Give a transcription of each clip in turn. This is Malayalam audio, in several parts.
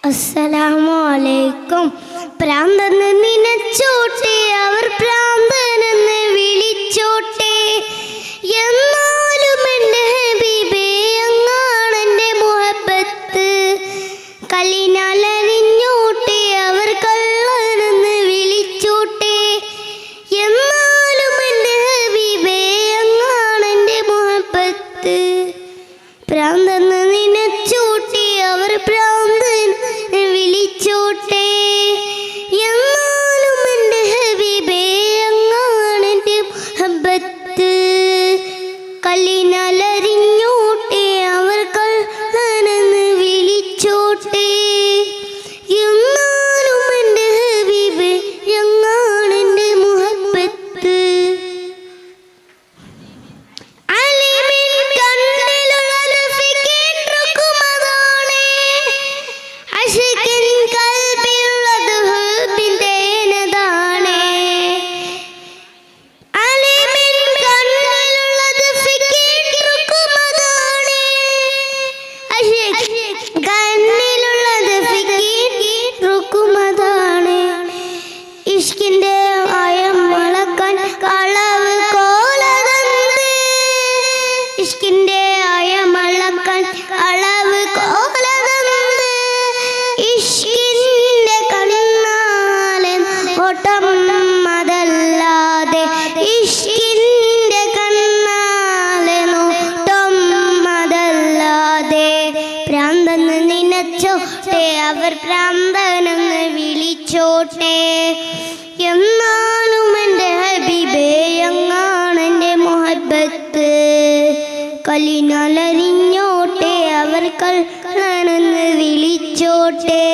അസ്സലാമു പ്രാന്തന്ന് നിനച്ചോട്ടെ, അവർ പ്രാന്തനെന്ന് വിളിച്ചോട്ടെ. എന്നാലും എൻ്റെ ഹബീബേ അങ്ങാണെൻ്റെ മുഹബത്ത്. കല്ലിനാലറിഞ്ഞോട്ടെ, അവർ കള്ളനെന്ന് വിളിച്ചോട്ടെ. എന്നാലും എൻ്റെ ഹബീബേ അങ്ങാണെൻ്റെ മുഹബത്ത്. പ്രാന്തന്ന് നിനച്ചോട്ടെ, അവർ പ്രാന്തൻ വിളിച്ചോട്ടെ. എന്നാലും എൻ്റെ ഹബീബേ അങ്ങാണെൻ്റെ മുഹബത്ത്. കല്ലിനാലറിഞ്ഞോട്ടെ, അവർ കള്ളനെന്ന് വിളിച്ചോട്ടെ. എന്നാലും എൻ്റെ ഹബീബേ അങ്ങാണെൻ്റെ മുഹബത്ത്. ഇഷ്കിന്റെ ആയം വളക്കാൻ അളവ് കോലതന്ത്. ഇഷ്കിന്റെ ആയം വളക്കാൻ അളവ് കോലതന്ത്. ഇഷ്കിന്റെ കണ്ണാലെ ഓട്ടം അതല്ലാതെ. ഇഷ്കിന്റെ കണ്ണാലെ നോട്ടം അതല്ലാതെ. പ്രാന്തന്ന് നിനച്ചോട്ടെ, അവർ പ്രാന്തനെന്ന് വിളിച്ചോട്ടെ. എന്നാലും എൻ്റെ ഹബീബേ അങ്ങാണെൻ്റെ മുഹബത്ത്. കല്ലിനാലറിഞ്ഞോട്ടെ, അവർ കള്ളനെന്ന് വിളിച്ചോട്ടെ.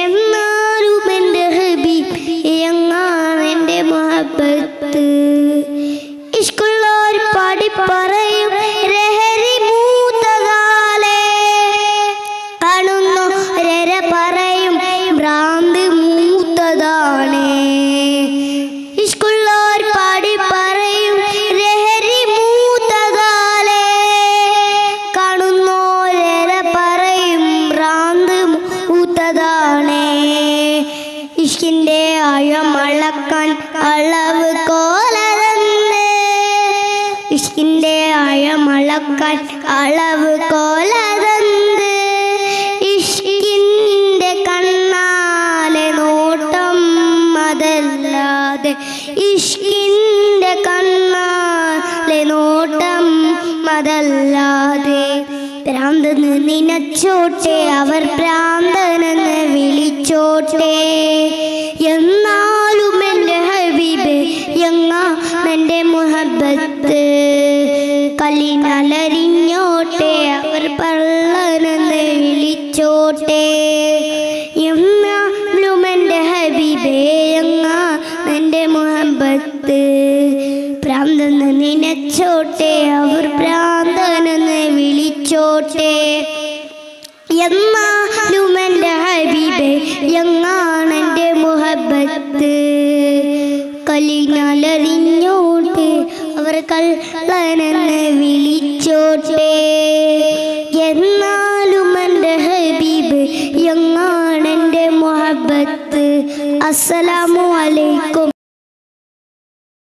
എന്നാലും എൻ്റെ ഹബീബേ അങ്ങാണെൻ്റെ മുഹബത്ത്. ഇഷ്കുള്ളോർ പാടി പറയും രഹരി മൂത്തകാലേ. കാണുന്നു രര പറയും ഭ്രാന്ത് മൂത്തതാണ്. ഇഷ്കുള്ളോർ പാടി പറയും രഹരി മൂത്തകാലേ. കാണുന്നു രര പറയും ഭ്രാന്ത് മൂത്തതാണ്. ഇഷ്കിന്റെ ആഴം അളക്കാൻ അളവ് കോലതന്ത്. ഇഷ്കിന്റെ ആഴം അളക്കാൻ അളവ് കോലതന്ത്. ഇഷ്കിന്റെ കണ്ണാലെ നോട്ടം അതല്ലാതെ. ഇഷ്കിന്റെ കണ്ണാലെ നോട്ടം അതല്ലാതെ. പ്രാന്തന്ന് നിനച്ചോട്ടെ, അവർ പ്രാന്തനെന്ന് വിളിച്ചോട്ടെ. എന്നാലും എൻ്റെ ഹബീബേ അങ്ങാണെൻ്റെ മുഹബത്ത്. കല്ലിനാലറിഞ്ഞോട്ടെ, അവർ കള്ളനെന്ന് വിളിച്ചോട്ടെ. എന്നാലും എൻ്റെ ഹബീബേ അങ്ങാണെൻ്റെ മുഹബത്ത്. പ്രാന്തന്ന് നിനച്ചോട്ടെ, അവർ പ്രാന്തനെന്ന് വിളിച്ചോട്ടെ. എന്നാലും എൻ്റെ ഹബീബേ അങ്ങാണെൻ്റെ മുഹബത്ത്. കല്ലിനാലറിഞ്ഞോട്ടെ, അവർ കള്ളനെന്ന് വിളിച്ചോട്ടെ. എന്നാലും എൻ്റെ ഹബീബേ അങ്ങാണെൻ്റെ മുഹബത്ത്. അസ്സലാമു അലൈക്കും.